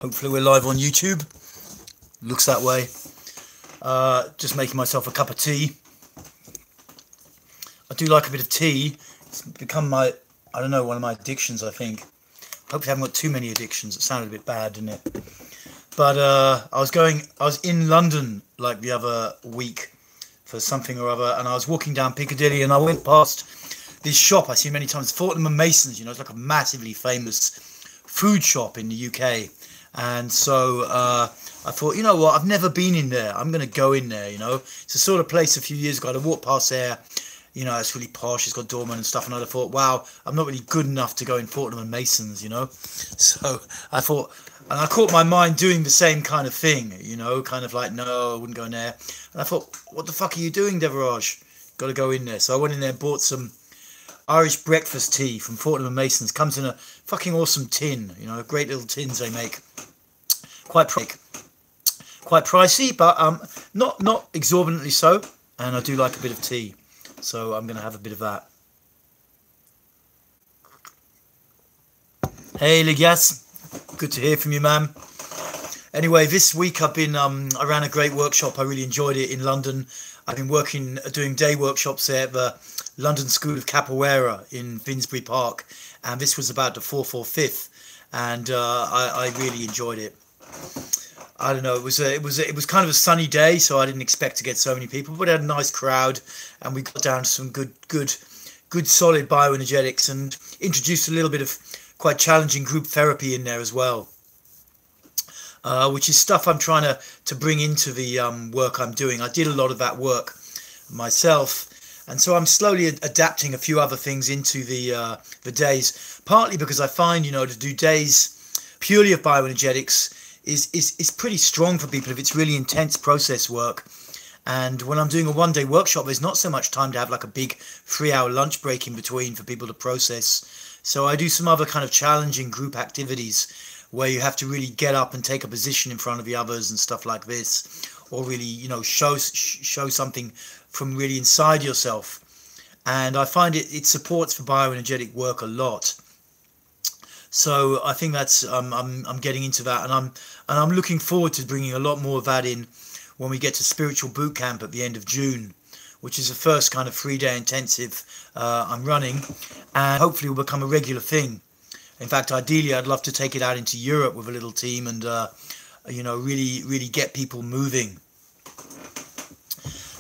Hopefully we're live on YouTube. Looks that way. Just making myself a cup of tea. I do like a bit of tea. It's become my, I don't know, one of my addictions, I think. Hopefully I haven't got too many addictions. It sounded a bit bad, didn't it? But I was in London like the other week for something or other, and I was walking down Piccadilly and I went past this shop I've seen many times, Fortnum and Mason's. It's like a massively famous food shop in the UK. And so I thought, you know what, I've never been in there. I'm going to go in there, It's the sort of place a few years ago I walked past there, it's really posh, it's got doorman and stuff. And I thought, wow, I'm not really good enough to go in Fortnum and Mason's, So I thought, and I caught my mind doing the same kind of thing, kind of like, no, I wouldn't go in there. And I thought, what the fuck are you doing, Devaraj? Got to go in there. So I went in there and bought some Irish breakfast tea from Fortnum and Mason's. Comes in a fucking awesome tin, great little tins they make. Quite pricey, but not exorbitantly so. And I do like a bit of tea, so I'm going to have a bit of that. Hey, Ligas, good to hear from you, man. Anyway, this week I ran a great workshop. I really enjoyed it in London. I've been doing day workshops there at the London School of Capoeira in Finsbury Park, and this was about the 4th or 5th, and I really enjoyed it. I don't know, it was kind of a sunny day, so I didn't expect to get so many people, but it had a nice crowd, and we got down to some good solid bioenergetics, and introduced a little bit of quite challenging group therapy in there as well, which is stuff I'm trying to bring into the work I'm doing. I did a lot of that work myself, and so I'm slowly adapting a few other things into the days, partly because I find, to do days purely of bioenergetics is pretty strong for people if it's really intense process work. And when I'm doing a one-day workshop, there's not so much time to have like a big 3-hour lunch break in between for people to process. So I do some other kind of challenging group activities where you have to really get up and take a position in front of the others and stuff like this, or really, show something from really inside yourself. And I find it supports for bioenergetic work a lot. So I think that's I'm getting into that, and I'm looking forward to bringing a lot more of that in when we get to spiritual boot camp at the end of June, which is the first kind of 3-day intensive I'm running, and hopefully will become a regular thing. In fact, ideally, I'd love to take it out into Europe with a little team and really get people moving,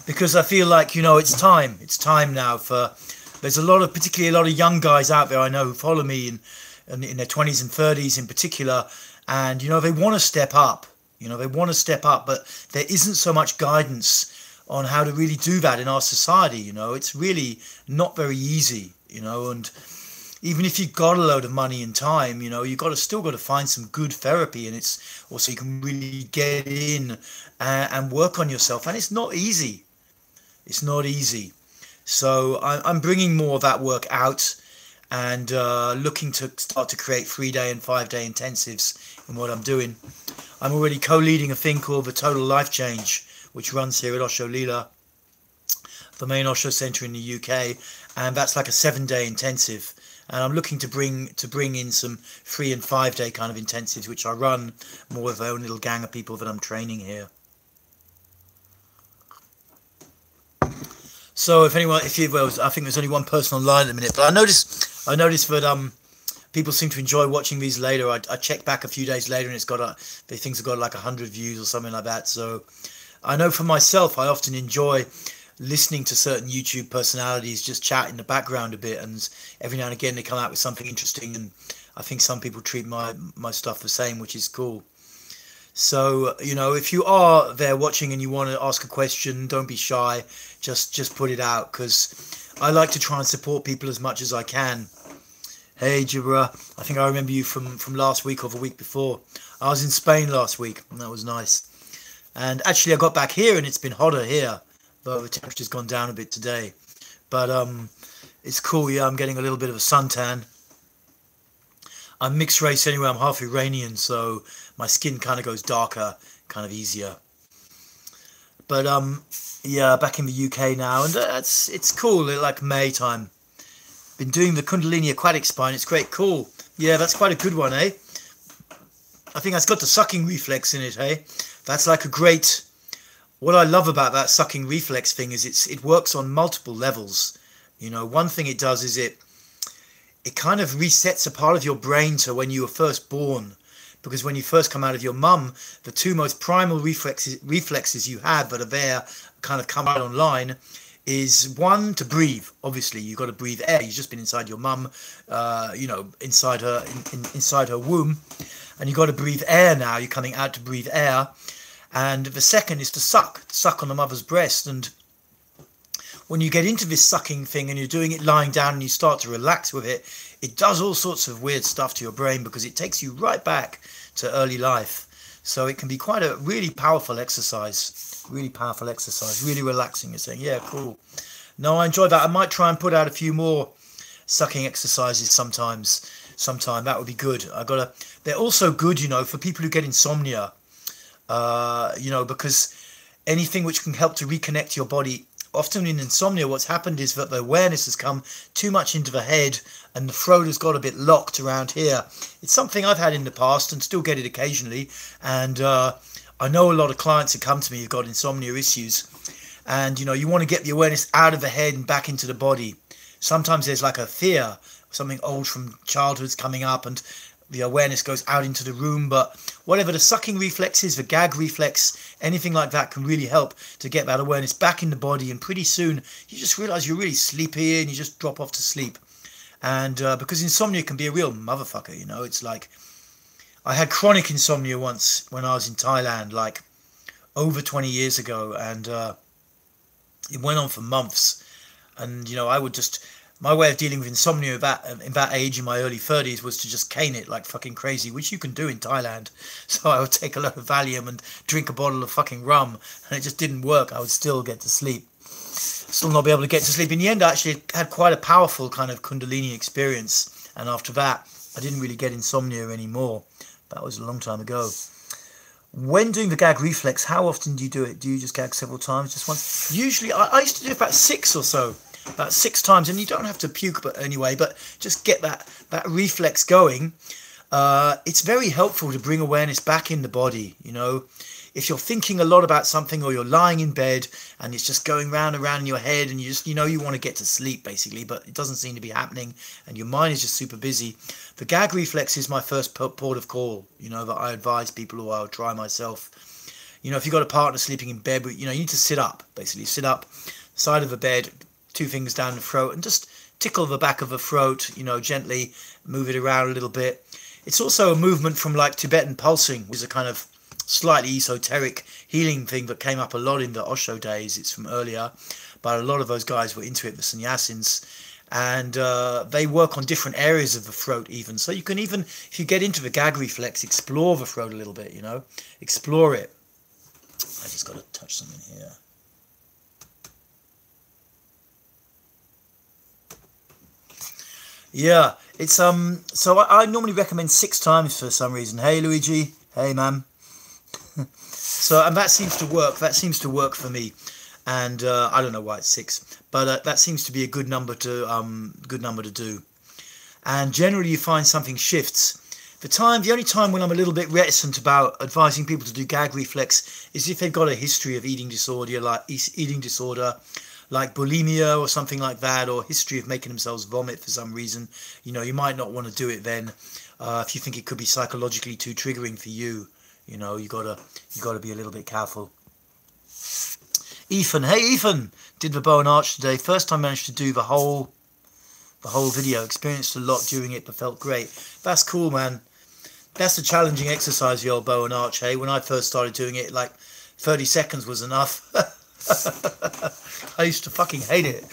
because I feel like it's time now for. There's particularly a lot of young guys out there I know who follow me in their 20s and 30s in particular, and they want to step up. But there isn't so much guidance on how to really do that in our society. It's really not very easy. And even if you've got a load of money and time, you've still got to find some good therapy, and it's also you can really get in and work on yourself, and it's not easy. It's not easy. So I'm bringing more of that work out, and looking to start to create 3-day and 5-day intensives in what I'm doing. I'm already co-leading a thing called the Total Life Change, which runs here at Osho Lila, the main Osho Centre in the UK, and that's like a 7-day intensive. And I'm looking to bring in some 3- and 5-day kind of intensives, which I run more with my own little gang of people that I'm training here. So I think there's only one person online at the minute, but I noticed that people seem to enjoy watching these later. I checked back a few days later, and it's got the things have got like 100 views or something like that. So I know for myself, I often enjoy listening to certain YouTube personalities just chat in the background a bit, and every now and again they come out with something interesting, and I think some people treat my stuff the same, which is cool. So if you are there watching and you want to ask a question, don't be shy, just put it out, because I like to try and support people as much as I can. Hey Jibra, I think I remember you from last week or the week before. I was in Spain last week, and that was nice. And actually I got back here and it's been hotter here, though the temperature's gone down a bit today. But it's cool. Yeah, I'm getting a little bit of a suntan. I'm mixed race anyway. I'm half Iranian, so my skin kind of goes darker, kind of easier. But yeah, back in the UK now, and it's cool. Like May time. Been doing the Kundalini aquatic spine. It's great. Cool. Yeah, that's quite a good one, eh? I think that's got the sucking reflex in it, hey? That's like a great... What I love about that sucking reflex thing is it works on multiple levels. You know, one thing it does is it kind of resets a part of your brain to when you were first born. Because when you first come out of your mum, the two most primal reflexes you have that are there, kind of come out online, is one, to breathe. Obviously, you've got to breathe air. You've just been inside your mum, you know, inside her womb. And you've got to breathe air now. You're coming out to breathe air. And the second is to suck on the mother's breast. And when you get into this sucking thing and you're doing it lying down and you start to relax with it, it does all sorts of weird stuff to your brain because it takes you right back to early life. So it can be quite a really powerful exercise. Really powerful exercise. Really relaxing. You're saying, yeah, cool. No, I enjoy that. I might try and put out a few more sucking exercises sometime. That would be good. They're also good, you know, for people who get insomnia. You know, because anything which can help to reconnect your body. Often in insomnia, what's happened is that the awareness has come too much into the head and the throat has got a bit locked around here. It's something I've had in the past and still get it occasionally. And I know a lot of clients who come to me who've got insomnia issues. And, you know, you want to get the awareness out of the head and back into the body. Sometimes there's like a fear, something old from childhood's coming up and the awareness goes out into the room. But whatever the sucking reflex is, the gag reflex, anything like that can really help to get that awareness back in the body. And pretty soon you just realize you're really sleepy and you just drop off to sleep. And because insomnia can be a real motherfucker, you know, it's like I had chronic insomnia once when I was in Thailand, like over 20 years ago. And it went on for months. And, you know, I would just... My way of dealing with insomnia in that age, in my early 30s, was to just cane it like fucking crazy, which you can do in Thailand. So I would take a lot of Valium and drink a bottle of fucking rum, and it just didn't work. I would still get to sleep. Still not be able to get to sleep. In the end, I actually had quite a powerful kind of Kundalini experience. And after that, I didn't really get insomnia anymore. That was a long time ago. When doing the gag reflex, how often do you do it? Do you just gag several times, just once? Usually, I used to do about 6 or so. About 6 times, and you don't have to puke, but anyway, but just get that reflex going. It's very helpful to bring awareness back in the body. You know, if you're thinking a lot about something, or you're lying in bed and it's just going round and round in your head, and you just, you know, you want to get to sleep basically, but it doesn't seem to be happening, and your mind is just super busy. The gag reflex is my first port of call. You know, that I advise people, or I'll try myself. You know, if you've got a partner sleeping in bed, you know, you need to sit up, basically sit up, side of the bed, 2 fingers down the throat, and just tickle the back of the throat, you know, gently move it around a little bit. It's also a movement from like Tibetan pulsing, which is a kind of slightly esoteric healing thing that came up a lot in the Osho days. It's from earlier, but a lot of those guys were into it, the sannyasins, and they work on different areas of the throat even. So you can even, if you get into the gag reflex, explore the throat a little bit, you know, explore it. I just got to touch something here. Yeah, it's so I normally recommend 6 times for some reason. Hey Luigi, hey man. So, and that seems to work. That seems to work for me, and I don't know why it's 6, but that seems to be a good number to do. And generally, you find something shifts. The only time when I'm a little bit reticent about advising people to do gag reflex is if they've got a history of eating disorder, like bulimia or something like that, or history of making themselves vomit for some reason. You know, you might not want to do it then. If you think it could be psychologically too triggering for you, you know, you gotta be a little bit careful. Ethan, hey Ethan, did the bow and arch today. First time managed to do the whole video. Experienced a lot during it, but felt great. That's cool, man. That's a challenging exercise, the old bow and arch. Hey, when I first started doing it, like 30 seconds was enough. I used to fucking hate it.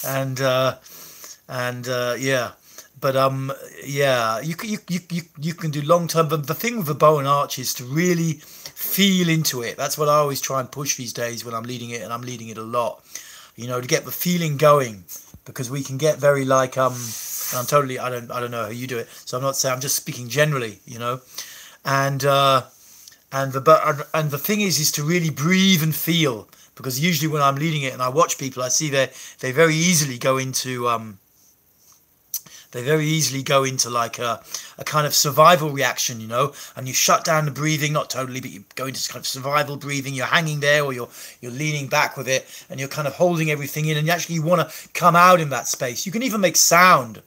and yeah, but yeah, you can do long term, but the thing with the bow and arch is to really feel into it. That's what I always try and push these days when I'm leading it, and I'm leading it a lot, you know, to get the feeling going, because we can get very like I don't know how you do it, so I'm not saying, I'm just speaking generally, you know. And the thing is to really breathe and feel, because usually when I'm leading it and I watch people, I see they very easily go into they very easily go into like a kind of survival reaction, you know, and you shut down the breathing, not totally, but you go into kind of survival breathing. You're hanging there, or you're leaning back with it, and you're kind of holding everything in, and you actually want to come out in that space. You can even make sound,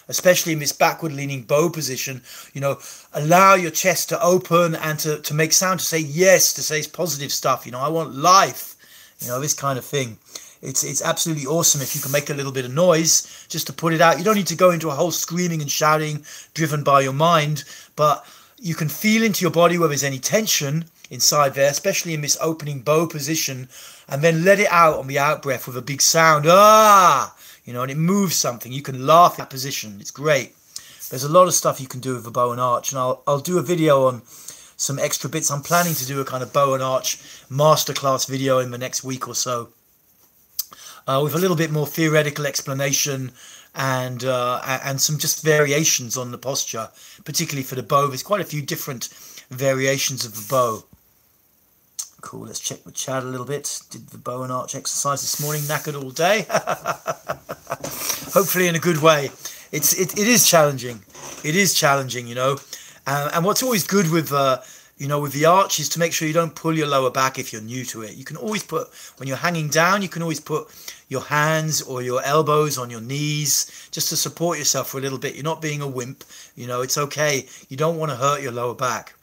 especially in this backward leaning bow position, you know, allow your chest to open and to make sound, to say yes, to say positive stuff, you know, I want life, you know, this kind of thing. It's absolutely awesome if you can make a little bit of noise just to put it out. You don't need to go into a whole screaming and shouting driven by your mind, but you can feel into your body where there's any tension inside there, especially in this opening bow position, and then let it out on the out breath with a big sound, you know, and it moves something. You can laugh at that position. It's great. There's a lot of stuff you can do with the bow and arch, and I'll do a video on some extra bits. I'm planning to do a kind of bow and arch masterclass video in the next week or so, with a little bit more theoretical explanation and some just variations on the posture, particularly for the bow. There's quite a few different variations of the bow. Cool, let's check the chat a little bit. Did the bow and arch exercise this morning, knackered all day. Hopefully in a good way. It is challenging. It is challenging, you know. And what's always good with you know, with the arch is to make sure you don't pull your lower back if you're new to it. You can always put, when you're hanging down, you can always put your hands or your elbows on your knees just to support yourself for a little bit. You're not being a wimp, you know, it's okay. You don't want to hurt your lower back.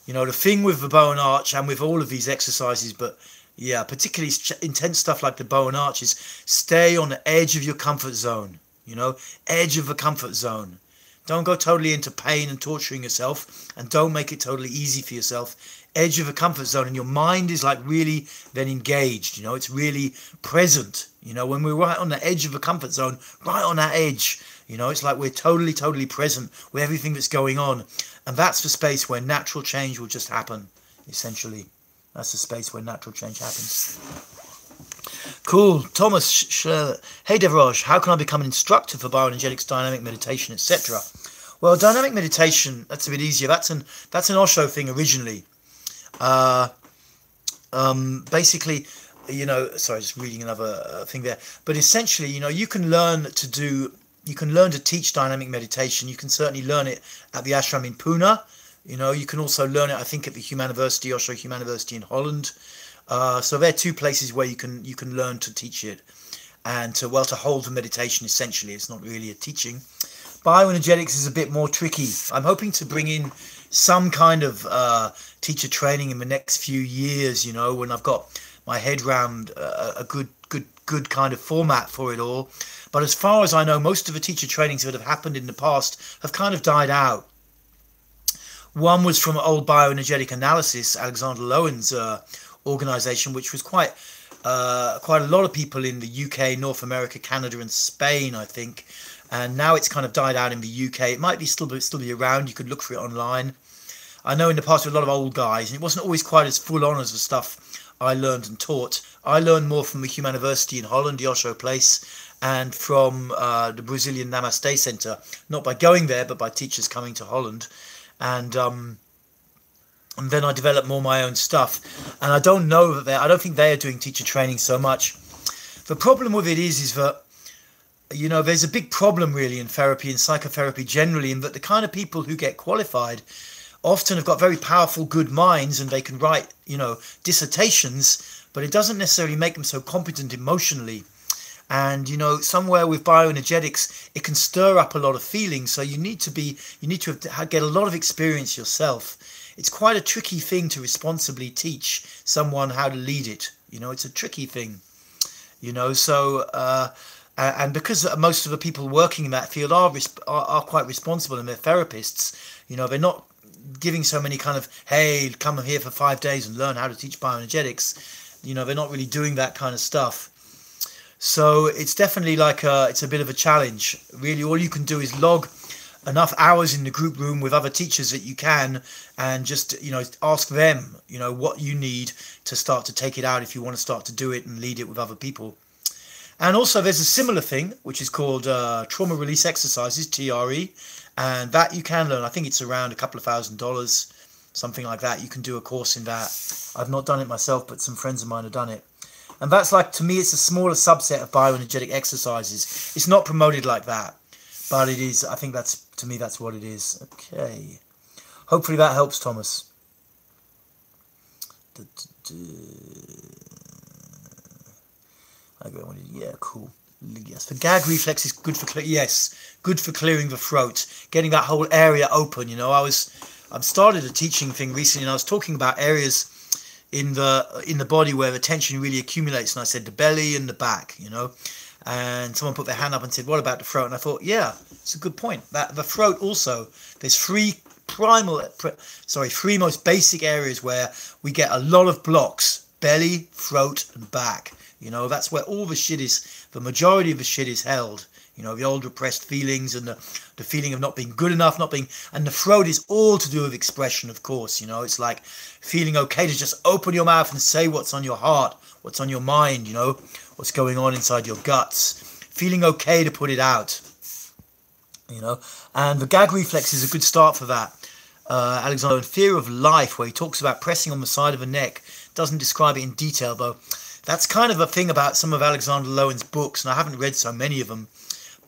You know, the thing with the bow and arch and with all of these exercises, but yeah, particularly intense stuff like the bow and arch, is stay on the edge of your comfort zone, you know, edge of the comfort zone. Don't go totally into pain and torturing yourself, and don't make it totally easy for yourself. Edge of a comfort zone, and your mind is like really then engaged, you know, it's really present. You know, when we're right on the edge of a comfort zone, right on that edge, you know, it's like we're totally present with everything that's going on. And that's the space where natural change will just happen, essentially. That's the space where natural change happens. Cool. Thomas, hey Devaraj, how can I become an instructor for bioenergetics, dynamic meditation, etc.? Well, dynamic meditation, that's a bit easier. That's an Osho thing originally. Basically, you know, sorry, just reading another thing there. But essentially, you know, you can learn to teach dynamic meditation. You can certainly learn it at the ashram in Pune. You know, you can also learn it, I think, at the Humaniversity, Osho Humaniversity in Holland. So there are two places where you can learn to teach it and to hold the meditation. Essentially, it's not really a teaching. Bioenergetics is a bit more tricky. I'm hoping to bring in some kind of teacher training in the next few years, you know, when I've got my head round a good kind of format for it all. But as far as I know, most of the teacher trainings that have happened in the past have kind of died out. One was from old bioenergetic analysis, Alexander Lowen's organization, which was quite a lot of people in the UK, North America, Canada and Spain, I think. And now it's kind of died out in the UK. It might be still be around. You could look for it online. I know in the past there were a lot of old guys, and it wasn't always quite as full on as the stuff I learned and taught. I learned more from the Humaniversity in Holland, the Osho place, and from the Brazilian Namaste Center, not by going there, but by teachers coming to Holland. And then I developed more my own stuff. And I don't know that I don't think they are doing teacher training so much. The problem with it is that, you know, there's a big problem really in therapy and psychotherapy generally, in that the kind of people who get qualified often have got very powerful, good minds, and they can write, you know, dissertations, but it doesn't necessarily make them so competent emotionally. And, you know, somewhere with bioenergetics, it can stir up a lot of feelings. So you need to get a lot of experience yourself. It's quite a tricky thing to responsibly teach someone how to lead it. You know, it's a tricky thing, you know, so, and because most of the people working in that field are quite responsible, and they're therapists, you know, they're not giving so many kind of, hey, come here for 5 days and learn how to teach bioenergetics. You know, they're not really doing that kind of stuff. So it's definitely like it's a bit of a challenge. Really, all you can do is log enough hours in the group room with other teachers that you can, and just, you know, ask them, you know, what you need to start to take it out if you want to start to do it and lead it with other people. And also there's a similar thing which is called trauma release exercises, TRE, and that you can learn. I think it's around a couple of $1,000, something like that. You can do a course in that. I've not done it myself, but some friends of mine have done it. And that's like, to me, it's a smaller subset of bioenergetic exercises. It's not promoted like that. But it is, I think that's, to me, that's what it is. Okay. Hopefully that helps, Thomas. Yeah, cool. Yes, the gag reflex is good for good for clearing the throat, getting that whole area open. You know, I've started a teaching thing recently, and I was talking about areas in the body where the tension really accumulates, and I said the belly and the back. You know, and someone put their hand up and said, "What about the throat?" And I thought, yeah, it's a good point. That the throat also, there's three most basic areas where we get a lot of blocks: belly, throat, and back. You know, that's where all the shit is, the majority of the shit is held. You know, the old repressed feelings and the feeling of not being good enough, and the throat is all to do with expression, of course. You know, it's like feeling okay to just open your mouth and say what's on your heart, what's on your mind, you know, what's going on inside your guts. Feeling okay to put it out, you know, and the gag reflex is a good start for that. Alexander, in Fear of Life, where he talks about pressing on the side of the neck, doesn't describe it in detail, though. That's kind of a thing about some of Alexander Lowen's books, and I haven't read so many of them,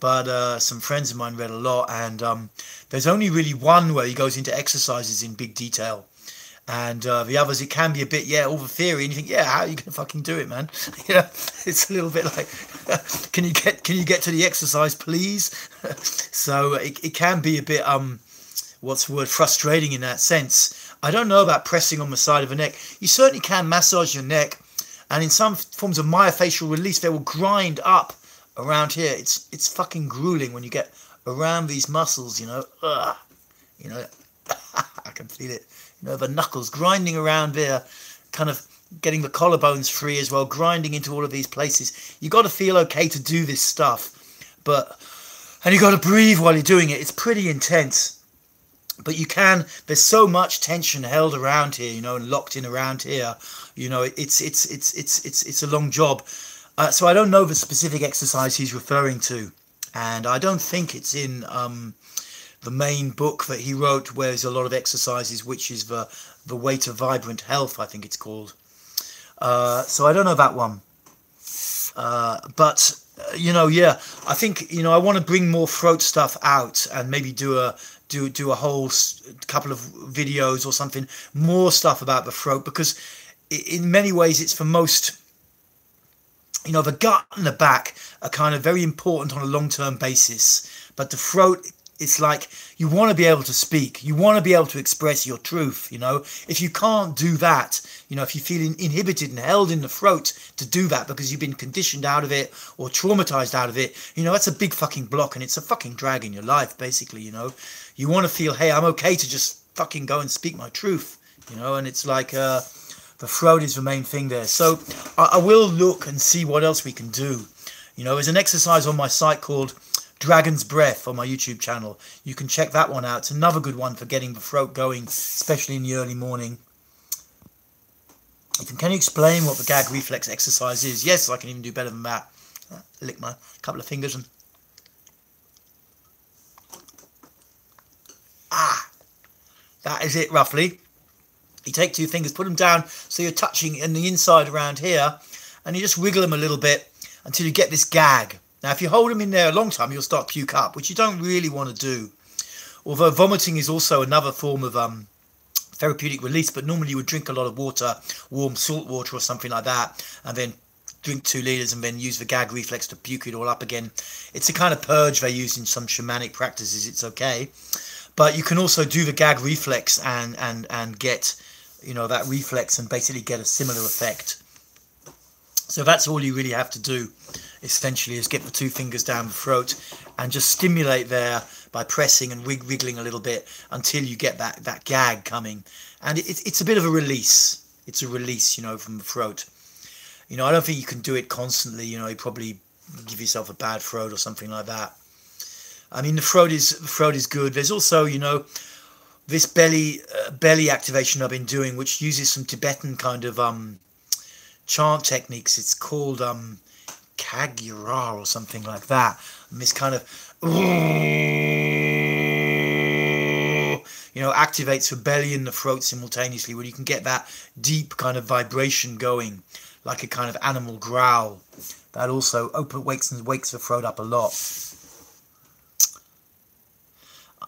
but some friends of mine read a lot, and there's only really one where he goes into exercises in big detail, and the others, it can be a bit, all the theory, and you think, how are you gonna fucking do it, man? You know, it's a little bit like, can you get to the exercise, please? So it can be a bit what's the word, frustrating in that sense. I don't know about pressing on the side of the neck. You certainly can massage your neck. And in some forms of myofascial release, they will grind up around here. It's fucking grueling when you get around these muscles, you know. You know, I can feel it. You know, the knuckles grinding around there, kind of getting the collarbones free as well, grinding into all of these places. You got to feel okay to do this stuff, and you got to breathe while you're doing it. It's pretty intense. But there's so much tension held around here, you know, and locked in around here, you know, it's a long job. So I don't know the specific exercise he's referring to, and I don't think it's in the main book that he wrote, where there's a lot of exercises, which is the Way to Vibrant Health, I think it's called. So I don't know that one. But you know, I think, you know, I want to bring more throat stuff out, and maybe do a whole couple of videos or something, more stuff about the throat, because in many ways it's the most, you know, the gut and the back are kind of very important on a long-term basis, but the throat, it's like you want to be able to speak, you want to be able to express your truth. You know, if you can't do that, you know, if you feel inhibited and held in the throat to do that because you've been conditioned out of it or traumatized out of it, you know, that's a big fucking block, and it's a fucking drag in your life, basically. You know, you want to feel, hey, I'm okay to just fucking go and speak my truth, you know, and it's like the throat is the main thing there. So I will look and see what else we can do. You know, there's an exercise on my site called Dragon's Breath on my YouTube channel. You can check that one out. It's another good one for getting the throat going, especially in the early morning. Can you explain what the gag reflex exercise is? Yes, I can even do better than that. Lick my couple of fingers and that is it, roughly. You take two fingers, put them down so you're touching in the inside around here, and you just wiggle them a little bit until you get this gag. Now, if you hold them in there a long time, you'll start to puke up, which you don't really want to do. Although vomiting is also another form of therapeutic release, but normally you would drink a lot of water, warm salt water or something like that, and then drink 2 liters and then use the gag reflex to puke it all up again. It's a kind of purge they use in some shamanic practices. It's okay. But you can also do the gag reflex and get, you know, that reflex and basically get a similar effect. So that's all you really have to do, essentially, is get the 2 fingers down the throat and just stimulate there by pressing and wiggling a little bit until you get that gag coming. And it's a bit of a release. It's a release, you know, from the throat. You know, I don't think you can do it constantly. You know, you probably give yourself a bad throat or something like that. I mean, the throat is good. There's also, you know, this belly activation I've been doing, which uses some Tibetan kind of chant techniques. It's called Kagyura or something like that. And this kind of, you know, activates the belly and the throat simultaneously, where you can get that deep kind of vibration going, like a kind of animal growl. That also wakes the throat up a lot.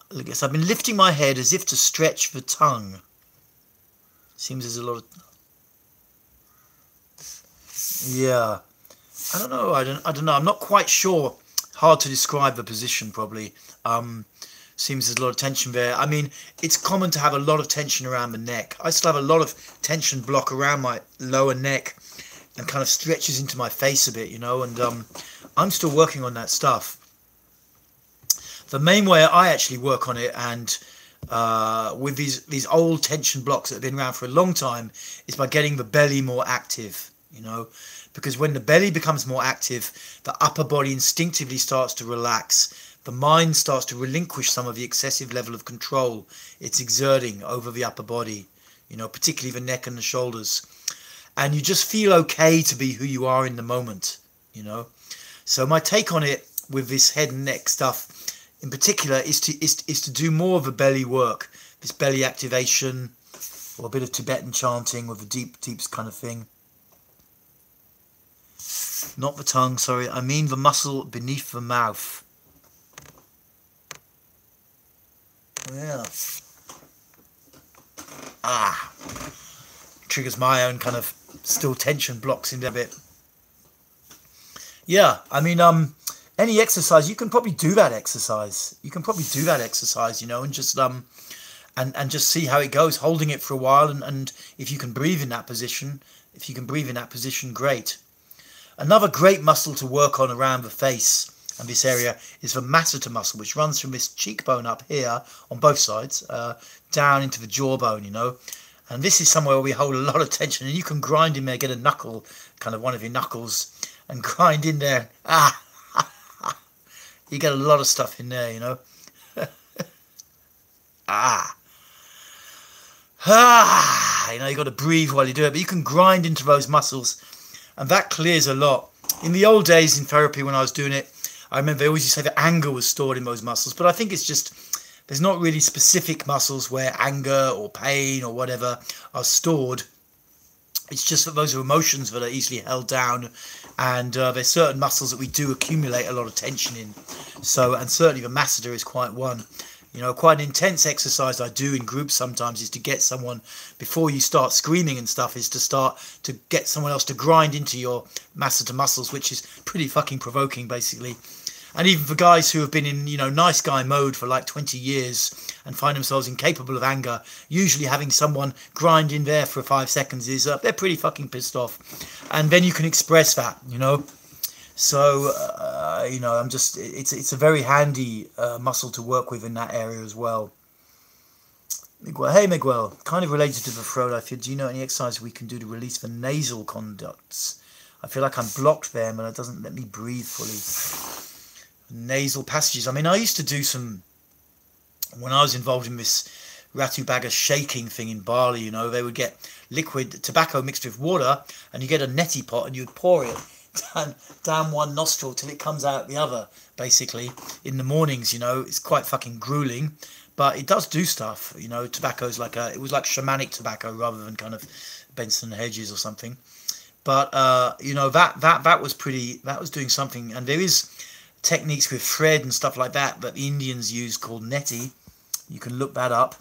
Look at this. I've been lifting my head as if to stretch the tongue. Seems there's a lot of... Yeah. I don't know. I don't know. I'm not quite sure. Hard to describe the position, probably. Seems there's a lot of tension there. I mean, it's common to have a lot of tension around the neck. I still have a lot of tension block around my lower neck and kind of stretches into my face a bit, you know, and I'm still working on that stuff. The main way I actually work on it, and with these old tension blocks that have been around for a long time, is by getting the belly more active, you know, because when the belly becomes more active, the upper body instinctively starts to relax. The mind starts to relinquish some of the excessive level of control it's exerting over the upper body, you know, particularly the neck and the shoulders. And you just feel okay to be who you are in the moment, you know. So my take on it with this head and neck stuff in particular is to do more of the belly work, this belly activation, or a bit of Tibetan chanting with a deep kind of thing. Not the tongue, sorry, I mean the muscle beneath the mouth. Yeah. Triggers my own kind of still tension blocks in there a bit. Yeah, I mean, any exercise, you can probably do that exercise. You can probably do that exercise, you know, and just and just see how it goes, holding it for a while, and if you can breathe in that position, great. Another great muscle to work on around the face and this area is the masseter muscle, which runs from this cheekbone up here on both sides down into the jawbone, you know. And this is somewhere where we hold a lot of tension, and you can grind in there, get a knuckle, kind of one of your knuckles, and grind in there. You get a lot of stuff in there, you know. You know, you got to breathe while you do it, but you can grind into those muscles, and that clears a lot. In the old days in therapy when I was doing it, I remember they always used to say that anger was stored in those muscles, but I think it's just, there's not really specific muscles where anger or pain or whatever are stored. It's just that those are emotions that are easily held down, and there's certain muscles that we do accumulate a lot of tension in. So, and certainly the masseter is quite one. You know, quite an intense exercise I do in groups sometimes is to get someone, before you start screaming and stuff, is to start to get someone else to grind into your masseter muscles, which is pretty fucking provoking, basically. And even for guys who have been in, you know, nice guy mode for like 20 years and find themselves incapable of anger, usually having someone grind in there for 5 seconds is, they're pretty fucking pissed off. And then you can express that, you know. So, you know, it's a very handy muscle to work with in that area as well. Miguel, hey Miguel, kind of related to the throat, I feel, do you know any exercise we can do to release the nasal conducts? I feel like I'm blocked there, but it doesn't let me breathe fully. Nasal passages. I mean, I used to do some, when I was involved in this Ratu Baga shaking thing in Bali, you know, they would get liquid tobacco mixed with water, and you get a neti pot and you'd pour it down one nostril till it comes out the other, basically, in the mornings, you know. It's quite fucking grueling, but it does do stuff, you know. Tobacco's like it was like shamanic tobacco rather than kind of Benson Hedges or something. But, you know, that was pretty, that was doing something. And there is techniques with thread and stuff like that the Indians use called neti. You can look that up.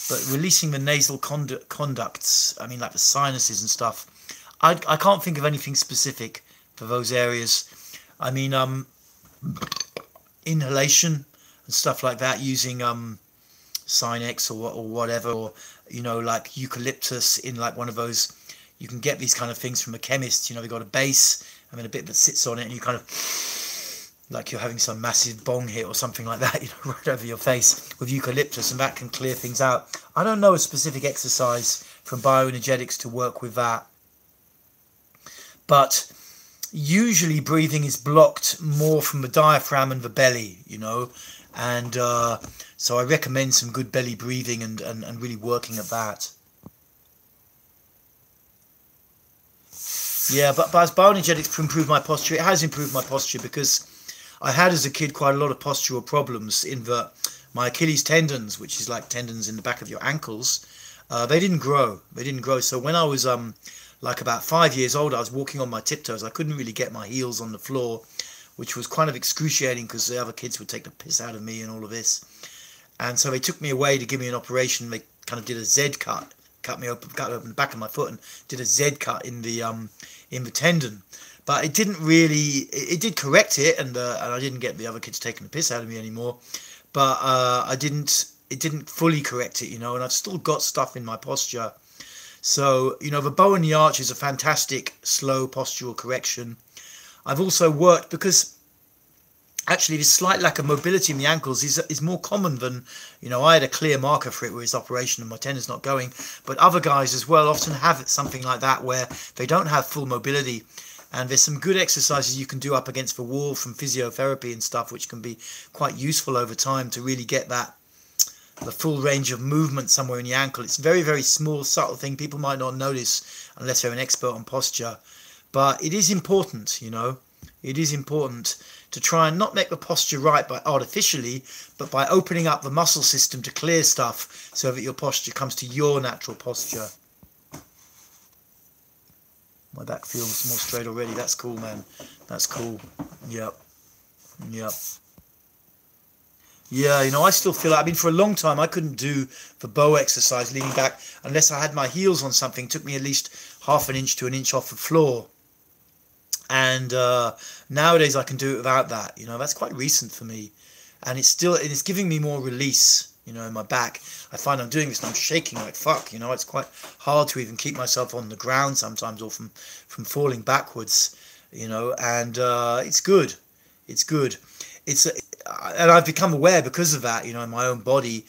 But releasing the nasal conducts, I mean, like the sinuses and stuff, I can't think of anything specific for those areas. I mean, inhalation and stuff like that, using Sinex or whatever, or, you know, like eucalyptus in like one of those, you can get these kind of things from a chemist, you know. They've got a base and then a bit that sits on it, and you kind of, like you're having some massive bong hit or something like that, you know, right over your face with eucalyptus, and that can clear things out. I don't know a specific exercise from bioenergetics to work with that. But usually breathing is blocked more from the diaphragm and the belly, you know. And so I recommend some good belly breathing and really working at that. Yeah, but as bioenergetics improved my posture, it has improved my posture, because I had as a kid quite a lot of postural problems in that my Achilles tendons, which is like tendons in the back of your ankles, they didn't grow. So when I was like about 5 years old, I was walking on my tiptoes. I couldn't really get my heels on the floor, which was kind of excruciating because the other kids would take the piss out of me and all of this. And so they took me away to give me an operation. They kind of did a Z cut, cut open the back of my foot and did a Z cut in the tendon. But it didn't really, it did correct it, and I didn't get the other kids taking the piss out of me anymore. But it didn't fully correct it, you know, and I've still got stuff in my posture. So, you know, the bow and the arch is a fantastic slow postural correction. I've also worked, because actually this slight lack of mobility in the ankles is more common than, you know, I had a clear marker for it with this operation and my tendon's not going. But other guys as well often have something like that where they don't have full mobility. And there's some good exercises you can do up against the wall from physiotherapy and stuff, which can be quite useful over time to really get the full range of movement somewhere in the ankle. It's a very, very small, subtle thing people might not notice unless they're an expert on posture. But it is important, you know. It is important to try and not make the posture right by artificially, but by opening up the muscle system to clear stuff so that your posture comes to your natural posture. My back feels more straight already. That's cool, man. That's cool. Yep. Yep. Yeah, you know, I still feel like, I mean, for a long time, I couldn't do the bow exercise leaning back unless I had my heels on something. It took me at least half an inch to an inch off the floor. And nowadays I can do it without that. You know, that's quite recent for me. And it's giving me more release, you know, in my back. I find I'm doing this and I'm shaking like fuck, you know. It's quite hard to even keep myself on the ground sometimes, or from falling backwards, you know. And it's good. It's good. And I've become aware because of that, you know, in my own body,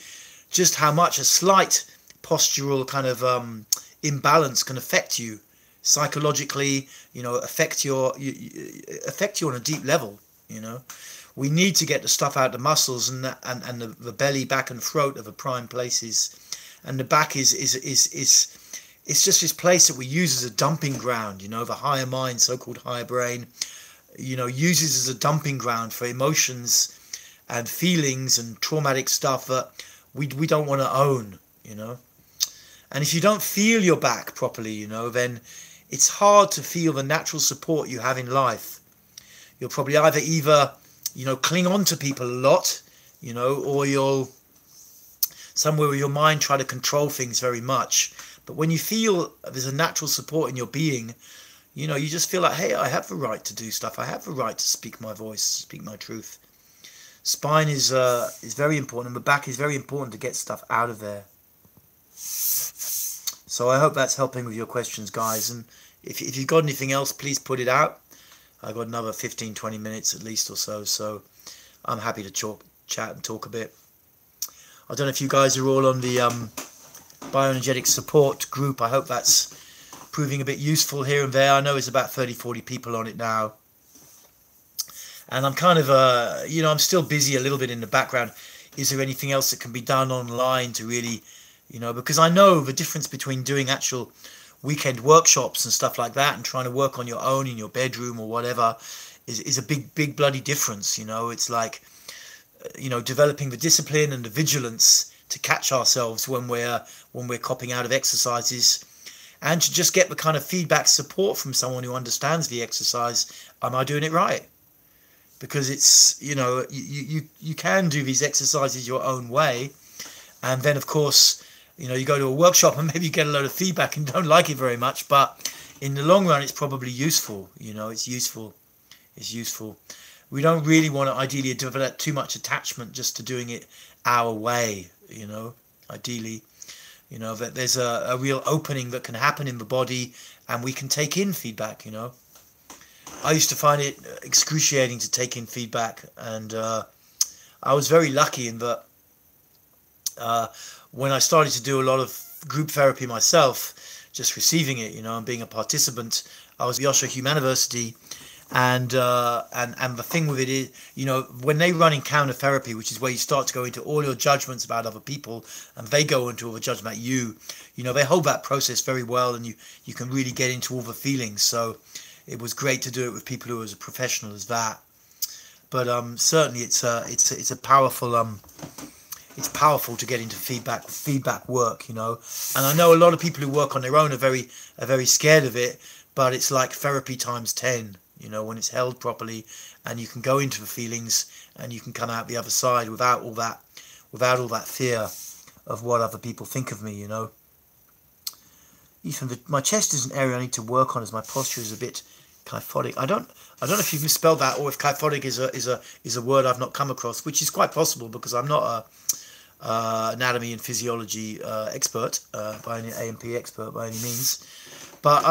just how much a slight postural kind of imbalance can affect you psychologically, you know, affect you on a deep level, you know. We need to get the stuff out of the muscles, and the belly, back and throat are the prime places, and the back is it's just this place that we use as a dumping ground, you know. The higher mind, so-called higher brain, you know, uses as a dumping ground for emotions and feelings and traumatic stuff that we don't want to own, you know. And if you don't feel your back properly, you know, then it's hard to feel the natural support you have in life. You'll probably either you know, cling on to people a lot, you know, or you'll somewhere where your mind try to control things very much. But when you feel there's a natural support in your being, you know, you just feel like, hey, I have the right to do stuff. I have the right to speak my voice, speak my truth. Spine is very important, and the back is very important to get stuff out of there. So I hope that's helping with your questions, guys. And if you've got anything else, please put it out. I've got another 15-20 minutes at least or so. So I'm happy to chat and talk a bit. I don't know if you guys are all on the bioenergetic support group. I hope that's proving a bit useful here and there. I know it's about 30-40 people on it now. And I'm kind of, you know, I'm still busy a little bit in the background. Is there anything else that can be done online to really, you know, because I know the difference between doing actual weekend workshops and stuff like that and trying to work on your own in your bedroom or whatever is a big bloody difference, you know. It's like, you know, developing the discipline and the vigilance to catch ourselves when we're copping out of exercises, and to just get the kind of feedback support from someone who understands the exercise. Am I doing it right? Because it's, you know, you can do these exercises your own way, and then of course, you know, you go to a workshop and maybe you get a load of feedback and don't like it very much, but in the long run it's probably useful, you know. It's useful. We don't really want to ideally develop too much attachment just to doing it our way, you know. Ideally, you know, that there's a real opening that can happen in the body and we can take in feedback, you know. I used to find it excruciating to take in feedback, and I was very lucky in that when I started to do a lot of group therapy myself, just receiving it, you know, and being a participant, I was at the Osho University, and the thing with it is, you know, when they run encounter therapy, which is where you start to go into all your judgments about other people, and they go into all the judgment about you, you know, they hold that process very well, and you can really get into all the feelings. So it was great to do it with people who are as professional as that. But certainly it's a powerful it's powerful to get into feedback work, you know. And I know a lot of people who work on their own are very scared of it, but it's like therapy times 10, you know, when it's held properly, and you can go into the feelings and you can come out the other side without all that without all that fear of what other people think of me, you know. Ethan, my chest is an area I need to work on as my posture is a bit kyphotic. I don't know if you've misspelled that or if kyphotic is a word I've not come across, which is quite possible because I'm not a anatomy and physiology expert by any AMP expert by any means. But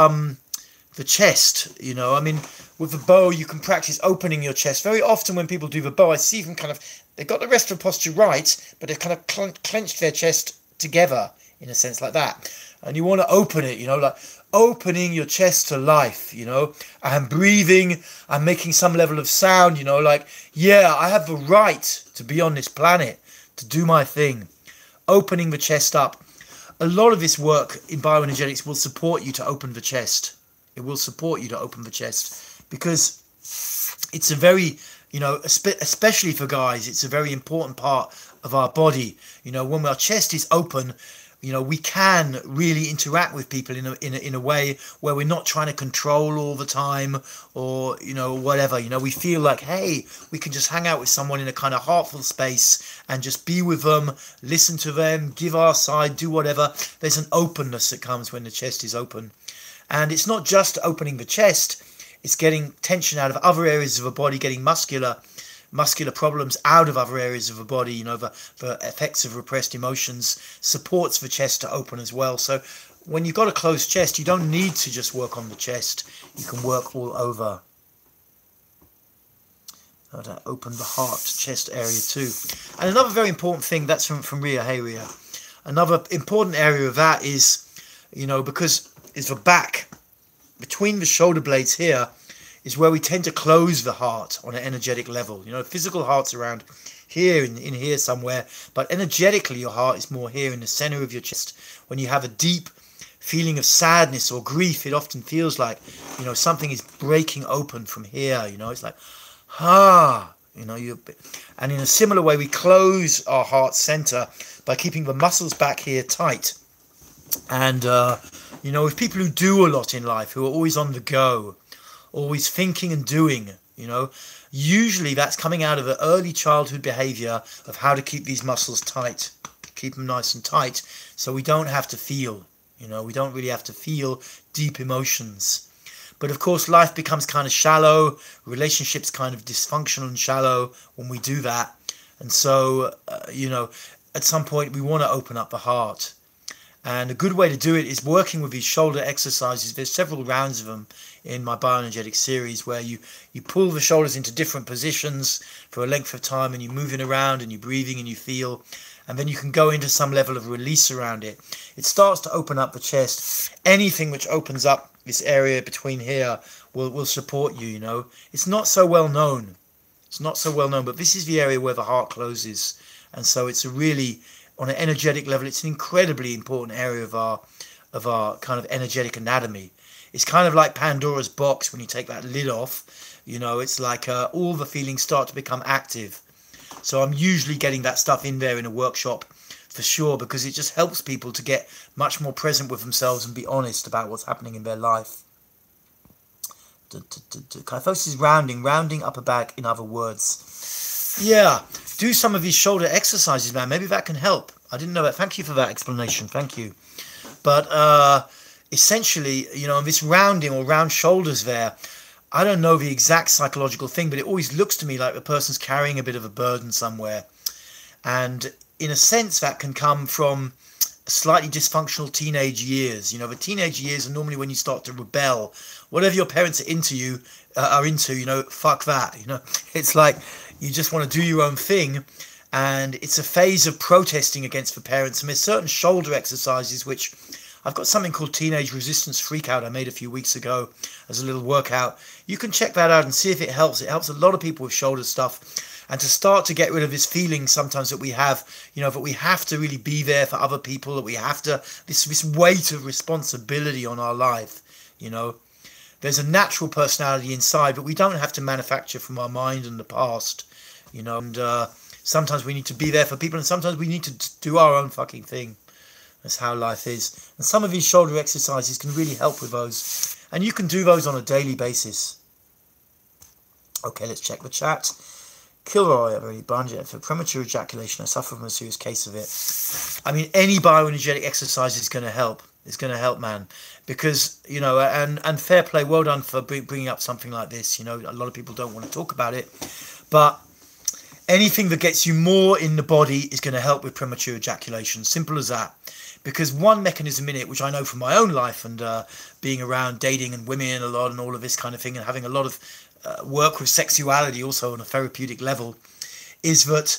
the chest, you know, I mean, with the bow you can practice opening your chest. Very often when people do the bow, I see them kind of, they've got the rest of the posture right, but they've kind of clenched their chest together in a sense like that. And you want to open it, you know, like opening your chest to life, you know, and breathing and making some level of sound, you know, like, yeah, I have the right to be on this planet, to do my thing. Opening the chest up. A lot of this work in bioenergetics will support you to open the chest. It will support you to open the chest because it's a very, you know, especially for guys, it's a very important part of our body. You know, when our chest is open, you know, we can really interact with people in a way where we're not trying to control all the time or, you know, whatever. You know, we feel like, hey, we can just hang out with someone in a kind of heartful space and just be with them, listen to them, give our side, do whatever. There's an openness that comes when the chest is open. And it's not just opening the chest, it's getting tension out of other areas of the body, getting muscular problems out of other areas of the body, you know, the effects of repressed emotions, supports the chest to open as well. So when you've got a closed chest, you don't need to just work on the chest. You can work all over. How to open the heart, chest area too. And another very important thing, that's from Ria. Hey, Ria. Another important area of that is, you know, because is the back. Between the shoulder blades here is where we tend to close the heart on an energetic level. You know, physical heart's around here, in here somewhere, but energetically your heart is more here in the center of your chest. When you have a deep feeling of sadness or grief, it often feels like, you know, something is breaking open from here. You know, it's like, you know, and in a similar way, we close our heart center by keeping the muscles back here tight. And, you know, with people who do a lot in life, who are always on the go, always thinking and doing, you know, usually that's coming out of an early childhood behavior of how to keep these muscles tight, keep them nice and tight, so we don't have to feel, you know, we don't really have to feel deep emotions. But of course, life becomes kind of shallow, relationships kind of dysfunctional and shallow when we do that. And so, you know, at some point we want to open up the heart. And a good way to do it is working with these shoulder exercises. There's several rounds of them in my bioenergetic series where you pull the shoulders into different positions for a length of time and you're moving around and you're breathing and you feel. And then you can go into some level of release around it. It starts to open up the chest. Anything which opens up this area between here will support you, you know. It's not so well known. It's not so well known, but this is the area where the heart closes. And so it's a really, on an energetic level, it's an incredibly important area of our kind of energetic anatomy. It's kind of like Pandora's box when you take that lid off. You know, it's like all the feelings start to become active. So I'm usually getting that stuff in there in a workshop for sure, because it just helps people to get much more present with themselves and be honest about what's happening in their life. Kyphosis is rounding upper back, in other words. Yeah, do some of these shoulder exercises, man. Maybe that can help. I didn't know that. Thank you for that explanation. Thank you. But essentially, you know, this rounding or round shoulders there, I don't know the exact psychological thing, but it always looks to me like the person's carrying a bit of a burden somewhere. And in a sense, that can come from slightly dysfunctional teenage years. You know, the teenage years are normally when you start to rebel. Whatever your parents are into, you know, fuck that. You know, it's like you just want to do your own thing. And it's a phase of protesting against the parents. And there's certain shoulder exercises which I've got something called Teenage Resistance Freakout I made a few weeks ago as a little workout. You can check that out and see if it helps. It helps a lot of people with shoulder stuff. And to start to get rid of this feeling sometimes that we have, you know, that we have to really be there for other people, that we have to, this weight of responsibility on our life, you know. There's a natural personality inside, but we don't have to manufacture from our mind and the past, you know. And sometimes we need to be there for people and sometimes we need to do our own fucking thing. That's how life is. And some of these shoulder exercises can really help with those. And you can do those on a daily basis. Okay, let's check the chat. Kilroy, very bungee. For premature ejaculation, I suffer from a serious case of it. I mean, any bioenergetic exercise is going to help. It's going to help, man. Because, you know, and fair play, well done for bringing up something like this. You know, a lot of people don't want to talk about it. But anything that gets you more in the body is going to help with premature ejaculation. Simple as that. Because one mechanism in it, which I know from my own life and being around dating and women a lot and all of this kind of thing, and having a lot of work with sexuality also on a therapeutic level, is that,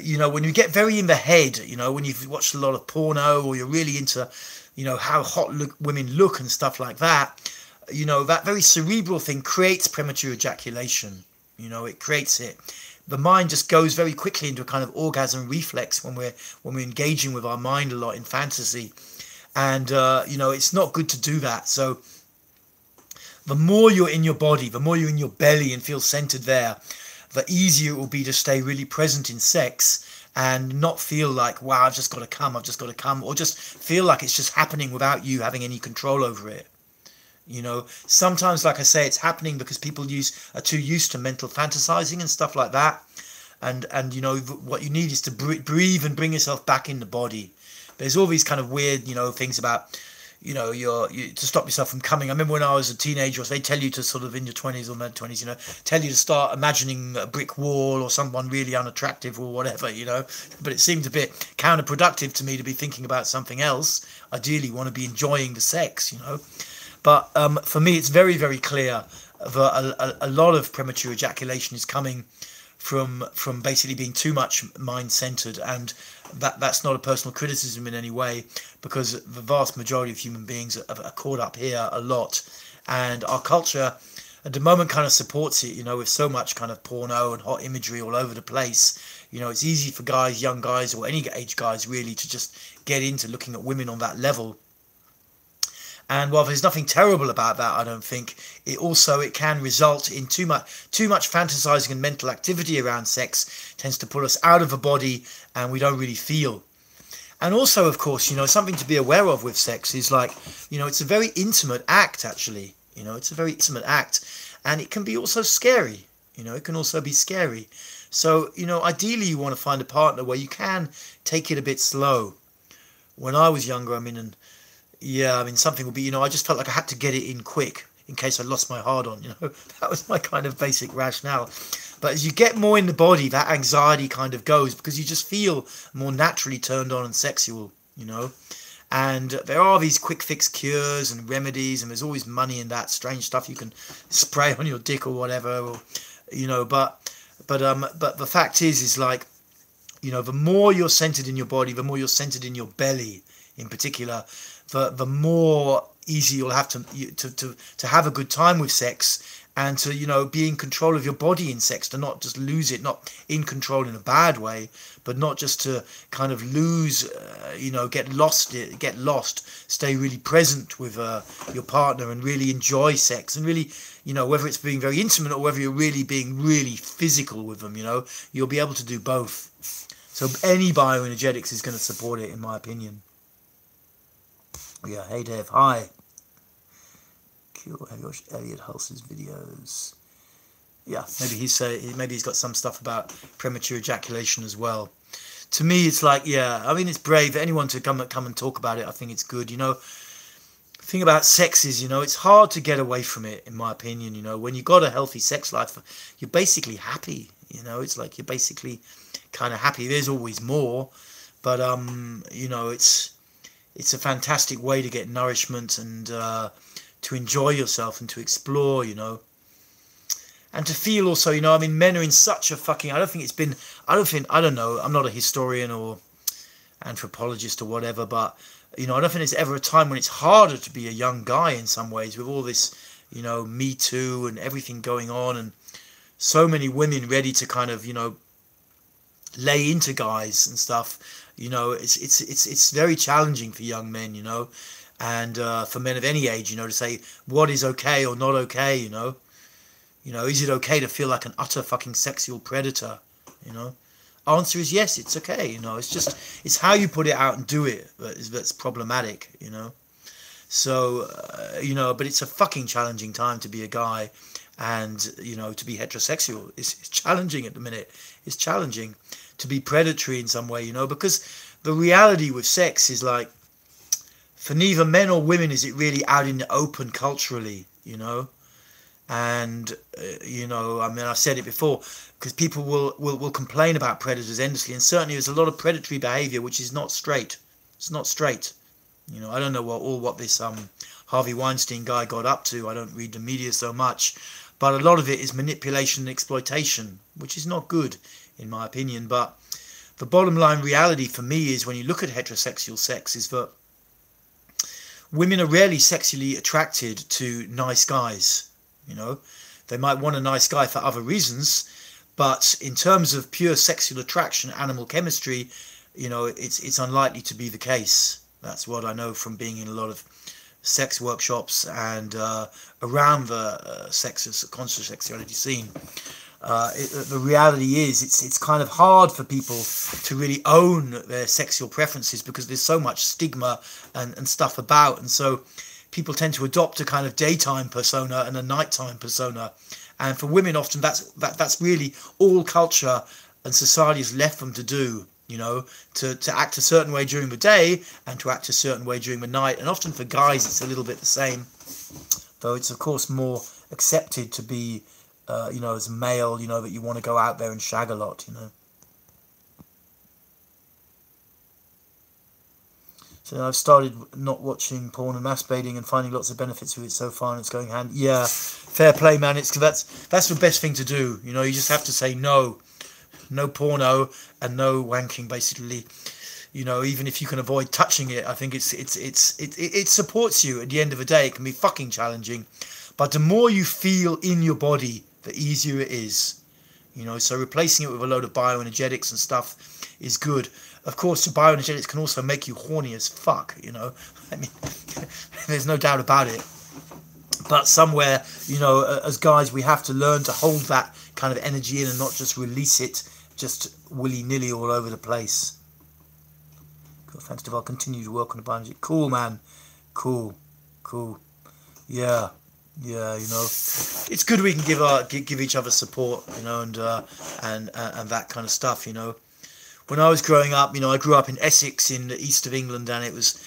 you know, when you get very in the head, you know, when you've watched a lot of porno or you're really into, you know, how hot women look and stuff like that, you know, that very cerebral thing creates premature ejaculation. You know, it creates it. The mind just goes very quickly into a kind of orgasm reflex when we're engaging with our mind a lot in fantasy, and you know, it's not good to do that. So the more you're in your body, the more you're in your belly and feel centered there, the easier it will be to stay really present in sex and not feel like, wow, I've just got to come, or just feel like it's just happening without you having any control over it. You know, sometimes, like I say, it's happening because people are too used to mental fantasizing and stuff like that. And you know, what you need is to breathe and bring yourself back in the body. There's all these kind of weird, you know, things about, you know, to stop yourself from coming. I remember when I was a teenager, they tell you to sort of in your 20s or mid 20s, you know, tell you to start imagining a brick wall or someone really unattractive or whatever, you know. But it seemed a bit counterproductive to me to be thinking about something else. Ideally, want to be enjoying the sex, you know. But for me, it's very, very clear that a lot of premature ejaculation is coming from basically being too much mind-centered, and that's not a personal criticism in any way, because the vast majority of human beings are caught up here a lot, and our culture at the moment kind of supports it, you know, with so much kind of porno and hot imagery all over the place. You know, it's easy for guys, young guys, or any age guys really, to just get into looking at women on that level. And while there's nothing terrible about that, I don't think, it can result in too much fantasizing and mental activity around sex tends to pull us out of the body and we don't really feel. And also, of course, you know, something to be aware of with sex is, like, you know, it's a very intimate act, actually. You know, it's a very intimate act, and it can be also scary. You know, it can also be scary. So, you know, ideally you want to find a partner where you can take it a bit slow. When I was younger, something would be, you know, I just felt like I had to get it in quick in case I lost my hard on, you know. That was my kind of basic rationale. But as you get more in the body, that anxiety kind of goes, because you just feel more naturally turned on and sexual, you know. And there are these quick fix cures and remedies, and there's always money in that strange stuff you can spray on your dick or whatever, or, you know. But the fact is like, you know, the more you're centered in your body, the more you're centered in your belly in particular, the more easy you'll have to have a good time with sex, and to, you know, be in control of your body in sex, to not just lose it, not in control in a bad way, but not just to kind of lose, you know, get lost, stay really present with your partner and really enjoy sex, and really, you know, whether it's being very intimate or whether you're really being really physical with them, you know, you'll be able to do both. So any bioenergetics is going to support it, in my opinion. Yeah, hey Dave, hi. Cool. Have you watched Elliot Hulse's videos? Yeah, maybe he's got some stuff about premature ejaculation as well. To me, it's like, yeah, I mean, it's brave. Anyone to come and talk about it, I think it's good. You know, the thing about sex is, you know, it's hard to get away from it, in my opinion. You know, when you've got a healthy sex life, you're basically happy. You know, it's like you're basically kind of happy. There's always more, but you know, it's a fantastic way to get nourishment and to enjoy yourself and to explore, you know, and to feel also, you know, I mean, men are in such a fucking, I don't know, I'm not a historian or anthropologist or whatever, but, you know, I don't think there's ever a time when it's harder to be a young guy in some ways, with all this, you know, Me Too and everything going on, and so many women ready to kind of, you know, lay into guys and stuff. You know, it's very challenging for young men, you know, and for men of any age, you know, to say what is okay or not okay, you know. You know, is it okay to feel like an utter fucking sexual predator, you know? Answer is yes, it's okay, you know. It's how you put it out and do it that's problematic, you know. So, you know, but it's a fucking challenging time to be a guy. And, you know, to be heterosexual is challenging at the minute. It's challenging to be predatory in some way, you know, because the reality with sex is like, for neither men or women is it really out in the open culturally, you know. And, you know, I mean, I've said it before, because people will complain about predators endlessly. And certainly there's a lot of predatory behavior which is not straight. It's not straight. You know, I don't know what this Harvey Weinstein guy got up to. I don't read the media so much. But a lot of it is manipulation and exploitation, which is not good, in my opinion. But the bottom line reality for me is, when you look at heterosexual sex, is that women are rarely sexually attracted to nice guys. You know, they might want a nice guy for other reasons, but in terms of pure sexual attraction, animal chemistry, you know, it's unlikely to be the case. That's what I know from being in a lot of sex workshops and around the conscious sexuality scene. The reality is, it's kind of hard for people to really own their sexual preferences, because there's so much stigma and stuff about, and so people tend to adopt a kind of daytime persona and a nighttime persona. And for women, often that's really all culture and society has left them to do, you know, to act a certain way during the day and to act a certain way during the night. And often for guys it's a little bit the same, though it's of course more accepted to be, you know, as a male, you know, that you want to go out there and shag a lot, you know. So I've started not watching porn and masturbating and finding lots of benefits with it so far, and it's going hand. Yeah, fair play, man. That's the best thing to do. You know, you just have to say no porno and no wanking, basically. You know, even if you can avoid touching it, I think it supports you. At the end of the day, it can be fucking challenging, but the more you feel in your body, the easier it is. You know, so replacing it with a load of bioenergetics and stuff is good. Of course, the bioenergetics can also make you horny as fuck, you know. I mean, there's no doubt about it. But somewhere, you know, as guys, we have to learn to hold that kind of energy in and not just release it just willy-nilly all over the place. Cool, thanks, Dev. I'll continue to work on the bioenergy. Cool, man. Cool. Yeah, you know, it's good we can give each other support, you know, and that kind of stuff, you know. When I was growing up, you know, I grew up in Essex in the east of England, and it was,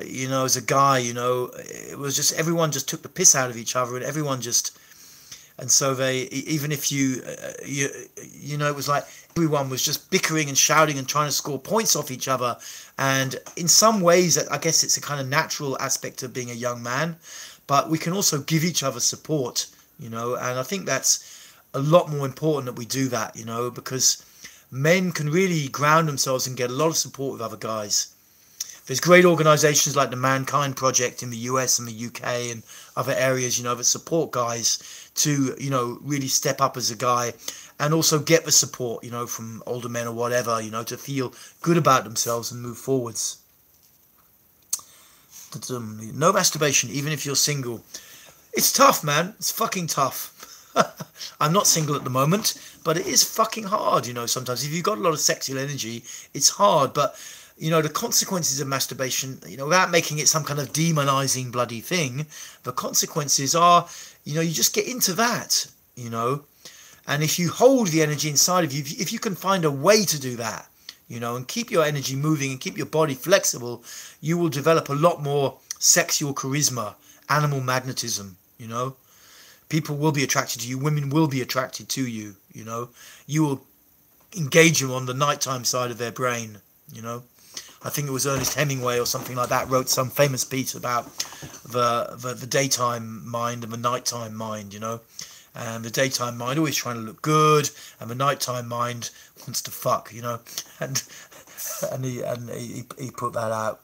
you know, as a guy, you know, it was just, everyone just took the piss out of each other, and everyone just, and so they, even if you know, it was like everyone was just bickering and shouting and trying to score points off each other. And in some ways, I guess it's a kind of natural aspect of being a young man, but we can also give each other support, you know, and I think that's a lot more important that we do that, you know, because men can really ground themselves and get a lot of support with other guys. There's great organisations like the Mankind Project in the US and the UK and other areas, you know, that support guys to, you know, really step up as a guy and also get the support, you know, from older men or whatever, you know, to feel good about themselves and move forwards. No masturbation, even if you're single. It's tough, man. It's fucking tough. I'm not single at the moment, but it is fucking hard, you know, sometimes. If you've got a lot of sexual energy, it's hard. But, you know, the consequences of masturbation, you know, without making it some kind of demonizing bloody thing, the consequences are, you know, you just get into that, you know. And if you hold the energy inside of you, if you can find a way to do that, you know, and keep your energy moving and keep your body flexible, you will develop a lot more sexual charisma, animal magnetism, you know. People will be attracted to you. Women will be attracted to you, you know. You will engage them on the nighttime side of their brain, you know. I think it was Ernest Hemingway or something like that wrote some famous piece about the daytime mind and the nighttime mind, you know. And the daytime mind always trying to look good, and the nighttime mind wants to fuck, you know. And he put that out.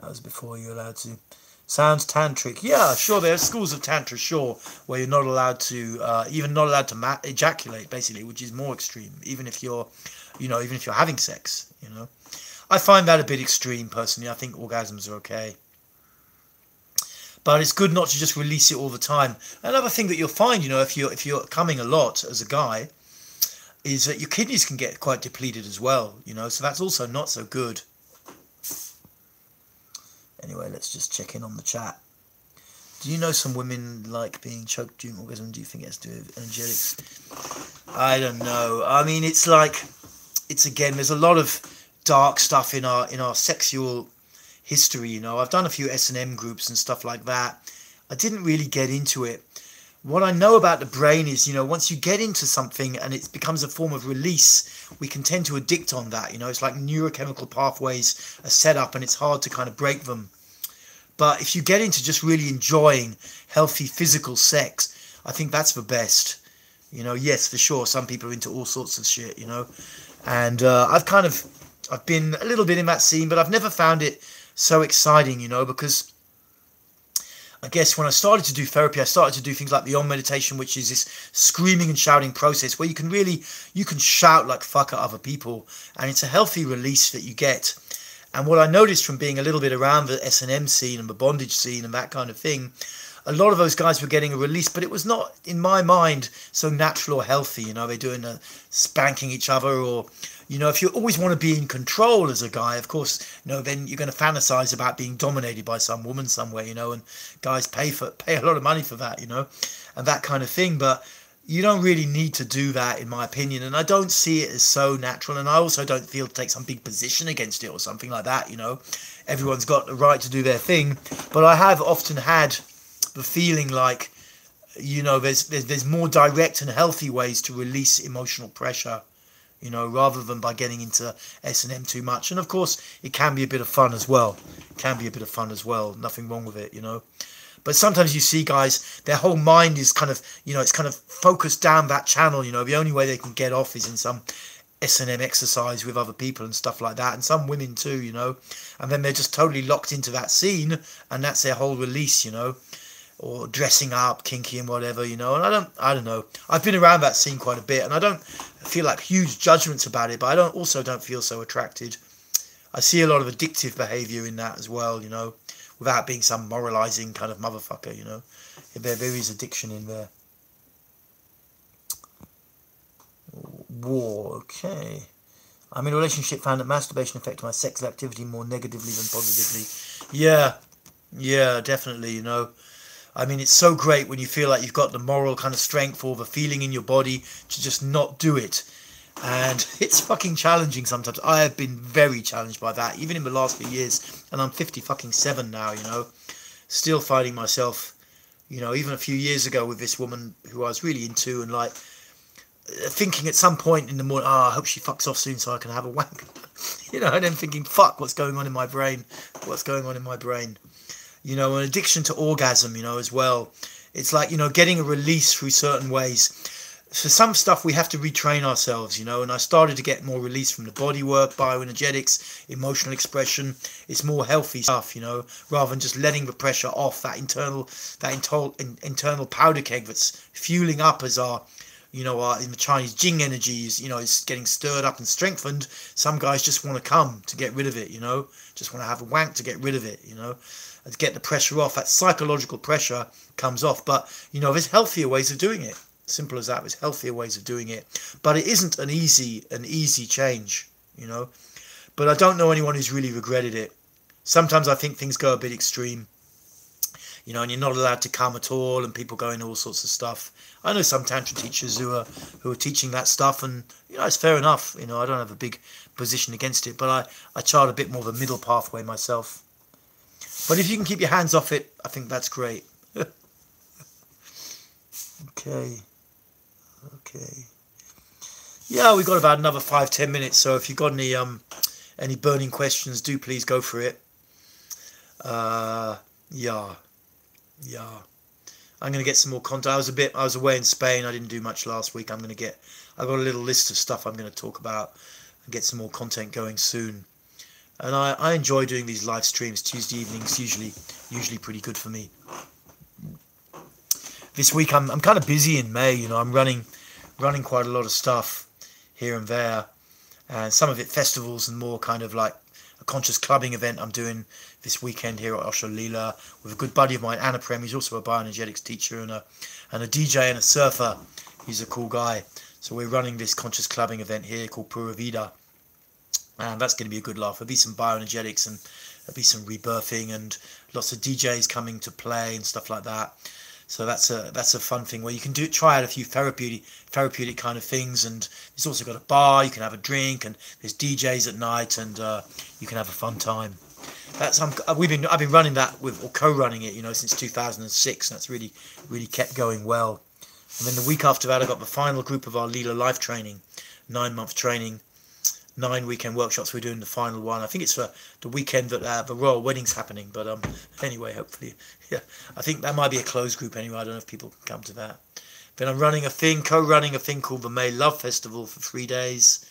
That was before you were allowed to. Sounds tantric. Yeah, sure, there are schools of tantra, sure, where you're not allowed to, even not allowed to ejaculate, basically, which is more extreme, even if you're, you know, even if you're having sex, you know. I find that a bit extreme, personally. I think orgasms are okay. But it's good not to just release it all the time. Another thing that you'll find, you know, if you're coming a lot as a guy, is that your kidneys can get quite depleted as well, you know, so that's also not so good. Anyway, let's just check in on the chat. Do you know some women like being choked during orgasm? Do you think it has to do with energetics? I don't know. I mean, it's like, it's again, there's a lot of dark stuff in our sexual history, you know. I've done a few S&M groups and stuff like that. I didn't really get into it. What I know about the brain is, you know, once you get into something and it becomes a form of release, we can tend to addict on that, you know. It's like neurochemical pathways are set up and it's hard to kind of break them. But if you get into just really enjoying healthy physical sex, I think that's the best. You know, yes, for sure, some people are into all sorts of shit, you know. And I've been a little bit in that scene, but I've never found it so exciting, you know, because I guess when I started to do therapy, I started to do things like the Om meditation, which is this screaming and shouting process where you can shout like fuck at other people, and it's a healthy release that you get. And what I noticed from being a little bit around the S&M scene and the bondage scene and that kind of thing, a lot of those guys were getting a release, but it was not, in my mind, so natural or healthy. You know, they're doing spanking each other, or, you know, if you always want to be in control as a guy, of course, you know, then you're going to fantasize about being dominated by some woman somewhere, you know, and guys pay a lot of money for that, you know, and that kind of thing. But you don't really need to do that, in my opinion, and I don't see it as so natural, and I also don't feel to take some big position against it or something like that, you know. Everyone's got the right to do their thing, but I have often had the feeling like, you know, there's more direct and healthy ways to release emotional pressure, you know, rather than by getting into S&M too much. And of course, it can be a bit of fun as well. Nothing wrong with it, you know. But sometimes you see guys, their whole mind is kind of, you know, it's kind of focused down that channel, you know. The only way they can get off is in some S&M exercise with other people and stuff like that, and some women too, you know. And then they're just totally locked into that scene, and that's their whole release, you know. Or dressing up, kinky and whatever, you know. And I don't know. I've been around that scene quite a bit, and I don't feel like huge judgments about it, but I also don't feel so attracted. I see a lot of addictive behaviour in that as well, you know, without being some moralising kind of motherfucker, you know. There is addiction in there. War, okay. I'm in a relationship, found that masturbation affected my sexual activity more negatively than positively. Yeah, definitely, you know. I mean, it's so great when you feel like you've got the moral kind of strength or the feeling in your body to just not do it. And it's fucking challenging sometimes. I have been very challenged by that, even in the last few years. And I'm 57 now, you know. Still finding myself, you know, even a few years ago with this woman who I was really into, and like thinking at some point in the morning, I hope she fucks off soon so I can have a wank. You know, and then thinking, fuck, what's going on in my brain? You know, an addiction to orgasm, you know, as well. It's like, you know, getting a release through certain ways. For some stuff, we have to retrain ourselves, you know, and I started to get more release from the body work, bioenergetics, emotional expression. It's more healthy stuff, you know, rather than just letting the pressure off, that internal powder keg that's fueling up as our, you know, in the Chinese Jing energies, you know, it's getting stirred up and strengthened. Some guys just want to come to get rid of it, you know, just want to have a wank to get rid of it, you know. To get the pressure off, that psychological pressure comes off. But, you know, there's healthier ways of doing it. Simple as that. There's healthier ways of doing it. But it isn't an easy change, you know. But I don't know anyone who's really regretted it. Sometimes I think things go a bit extreme, you know, and you're not allowed to come at all, and people go into all sorts of stuff. I know some tantra teachers who are teaching that stuff, and, you know, it's fair enough. You know, I don't have a big position against it, but I chart a bit more of a middle pathway myself. But if you can keep your hands off it, I think that's great. Okay. Yeah, we've got about another 5-10 minutes, so if you've got any burning questions, do please go for it. Yeah. I'm going to get some more content. I was away in Spain. I didn't do much last week. I've got a little list of stuff I'm going to talk about and get some more content going soon. And I enjoy doing these live streams. Tuesday evenings usually pretty good for me. This week I'm kind of busy in May. You know, I'm running quite a lot of stuff here and there, and some of it festivals and more kind of like a conscious clubbing event I'm doing this weekend here at Osho Lila with a good buddy of mine, Anna Prem. He's also a bioenergetics teacher and a DJ and a surfer. He's a cool guy. So we're running this conscious clubbing event here called Pura Vida. And that's going to be a good laugh. There'll be some bioenergetics and there'll be some rebirthing and lots of DJs coming to play and stuff like that. So that's a fun thing where you can try out a few therapeutic kind of things. And it's also got a bar. You can have a drink, and there's DJs at night, and you can have a fun time. I've been running that or co-running it, since 2006, and that's really kept going well. And then the week after that, I got the final group of our Leela Life training, 9-month training, 9 weekend workshops. We're doing the final one. I think it's for the weekend that the royal wedding's happening. But anyway, hopefully, yeah, I think that might be a closed group anyway. I don't know if people can come to that. Then I'm co-running a thing called the May Love Festival for 3 days.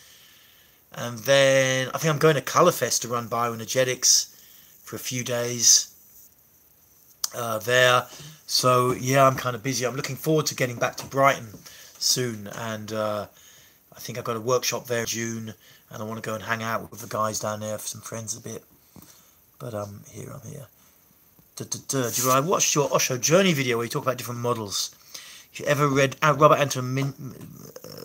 And then I think I'm going to Colourfest to run bioenergetics for a few days there. So yeah, I'm kind of busy. I'm looking forward to getting back to Brighton soon, and I think I've got a workshop there in June, and I want to go and hang out with the guys down there, for some friends a bit. But I'm here. I watched your Osho Journey video where you talk about different models. If you ever read Robert Anton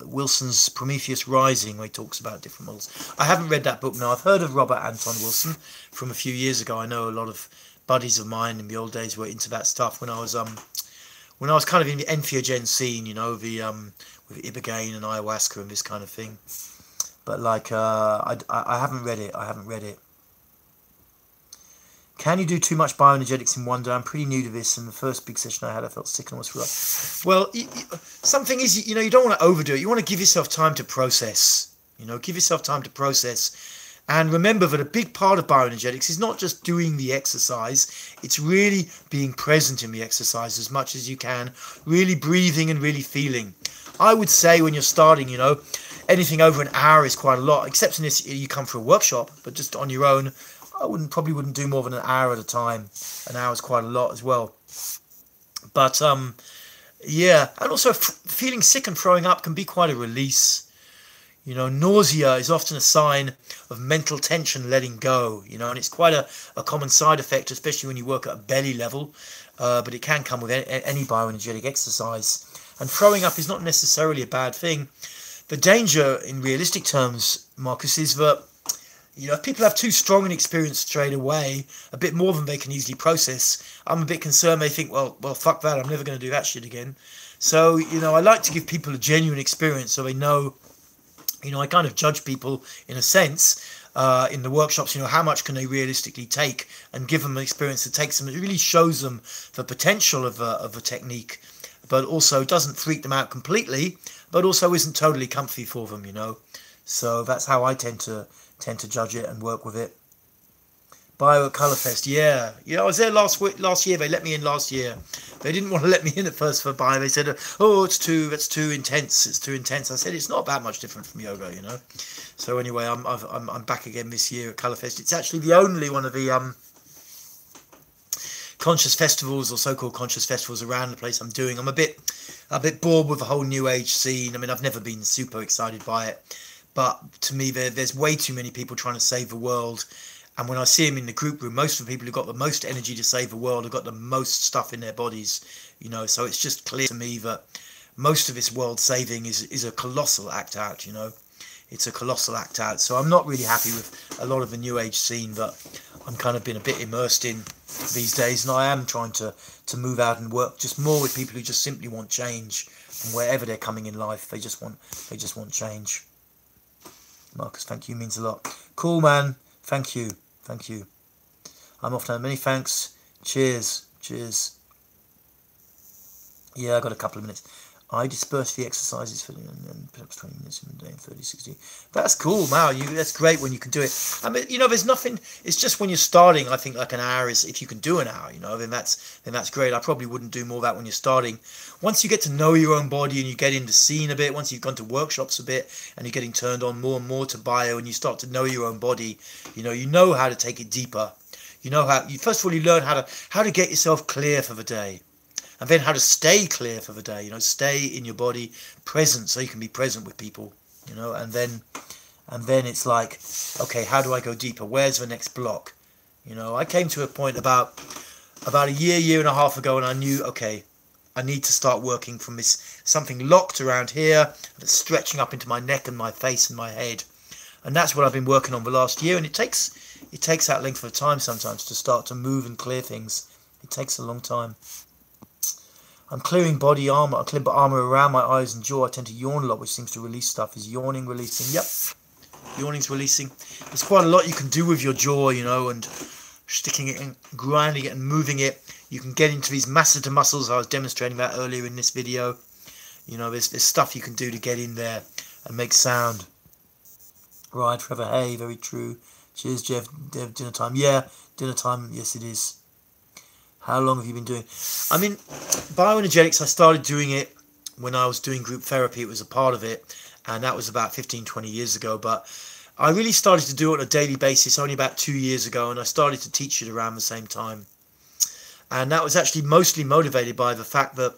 Wilson's Prometheus Rising, where he talks about different models? I haven't read that book. No, I've heard of Robert Anton Wilson from a few years ago. I know a lot of buddies of mine in the old days were into that stuff when I was kind of in the entheogen scene, with ibogaine and ayahuasca and this kind of thing. But I haven't read it. Can you do too much bioenergetics in one day? I'm pretty new to this, and the first big session I had, I felt sick and almost rough. Well, something is, you don't want to overdo it. You want to give yourself time to process. Give yourself time to process. And remember that a big part of bioenergetics is not just doing the exercise. It's really being present in the exercise as much as you can, really breathing and really feeling. I would say when you're starting, anything over an hour is quite a lot, except unless you come for a workshop, but just on your own, I probably wouldn't do more than an hour at a time. An hour is quite a lot as well. But yeah, and also feeling sick and throwing up can be quite a release. Nausea is often a sign of mental tension letting go, and it's quite a common side effect, especially when you work at a belly level, but it can come with any bioenergetic exercise. And throwing up is not necessarily a bad thing. The danger, in realistic terms, Marcus, is that if people have too strong an experience straight away, a bit more than they can easily process, I'm a bit concerned they think, well, fuck that, I'm never going to do that shit again. So, I like to give people a genuine experience so they know, I kind of judge people in a sense in the workshops, how much can they realistically take, and give them an experience that takes them, it really shows them the potential of a technique, but also doesn't freak them out completely, but also isn't totally comfy for them, So that's how I tend to judge it and work with it. Bio at Colourfest, yeah. I was there last year. They let me in last year. They didn't want to let me in at first for bio. They said, that's too intense. It's too intense. I said, it's not that much different from yoga, So anyway, I'm back again this year at Colourfest. It's actually the only one of the conscious festivals, or so-called conscious festivals, around the place I'm doing. I'm a bit bored with the whole new age scene. I mean, I've never been super excited by it. But to me, there's way too many people trying to save the world. And when I see them in the group room, most of the people who've got the most energy to save the world have got the most stuff in their bodies. So it's just clear to me that most of this world saving is a colossal act out, It's a colossal act out. So I'm not really happy with a lot of the new age scene that I'm kind of been a bit immersed in these days. And I am trying to move out and work just more with people who just simply want change. And wherever they're coming in life, they just want change. Marcus, thank you, means a lot. Cool, man. Thank you. I'm off now. Many thanks. Cheers. Yeah, I got a couple of minutes. I disperse the exercises for and perhaps 20 minutes in a day, 30, 60. That's cool, wow. That's great when you can do it. I mean, there's nothing. It's just when you're starting, I think like an hour is, if you can do an hour, then that's great. I probably wouldn't do more of that when you're starting. Once you get to know your own body and you get into scene a bit, once you've gone to workshops a bit and you're getting turned on more and more to bio, and you start to know your own body, you know how to take it deeper. First of all, you learn how to get yourself clear for the day. And then how to stay clear for the day, stay in your body, present, so you can be present with people, and then it's like, okay, how do I go deeper? Where's the next block? I came to a point about a year and a half ago, and I knew, okay, I need to start working from this, something locked around here, that's stretching up into my neck and my face and my head. And that's what I've been working on the last year. And it takes that length of time sometimes to start to move and clear things. It takes a long time. I'm clearing body armor. I clear armor around my eyes and jaw. I tend to yawn a lot, which seems to release stuff. Is yawning releasing? Yep. Yawning's releasing. There's quite a lot you can do with your jaw, you know, and sticking it in, grinding it and moving it. You can get into these masseter muscles. I was demonstrating that earlier in this video. You know, there's stuff you can do to get in there and make sound. Right, Trevor, hey, very true. Cheers, Jeff. Dev, dinner time. Yeah, dinner time. Yes, it is. How long have you been doing? I mean, bioenergetics, I started doing it when I was doing group therapy. It was a part of it. And that was about 15, 20 years ago. But I really started to do it on a daily basis only about 2 years ago. And I started to teach it around the same time. And that was actually mostly motivated by the fact that,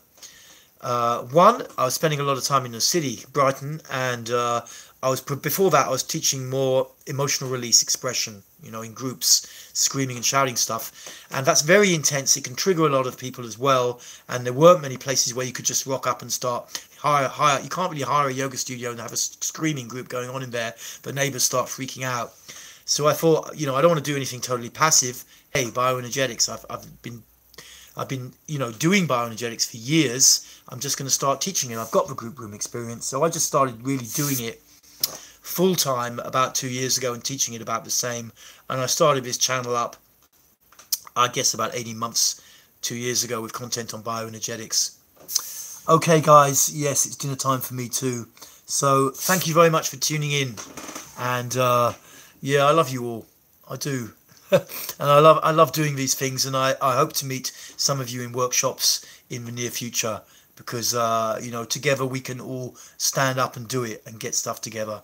one, I was spending a lot of time in the city, Brighton, and before that I was teaching more emotional release expression, you know, in groups, screaming and shouting stuff, and that's very intense. It can trigger a lot of people as well, and there weren't many places where you could just rock up and start hire. You can't really hire a yoga studio and have a screaming group going on in there, but neighbors start freaking out. So I thought, you know, I don't want to do anything totally passive. Hey, bioenergetics, I've been, you know, doing bioenergetics for years. I'm just going to start teaching it. I've got the group room experience. So I just started really doing it full time about 2 years ago and teaching it about the same. And I started this channel up, I guess, about 18 months, 2 years ago, with content on bioenergetics. Okay, guys. Yes, it's dinner time for me too. So thank you very much for tuning in. And yeah, I love you all. I do. And I love doing these things, and I hope to meet some of you in workshops in the near future, because you know, together we can all stand up and do it and get stuff together.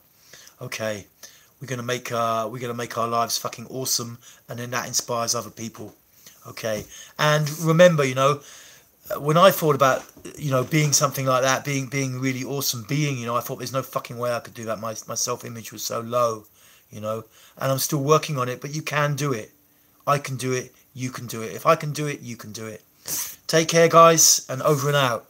Okay, we're gonna make our lives fucking awesome, and then that inspires other people. Okay, and remember, you know, when I thought about, you know, being something like that, being really awesome being, you know, I thought there's no fucking way I could do that. My self-image was so low, you know, and I'm still working on it, but you can do it. I can do it. You can do it. If I can do it, you can do it. Take care, guys, and over and out.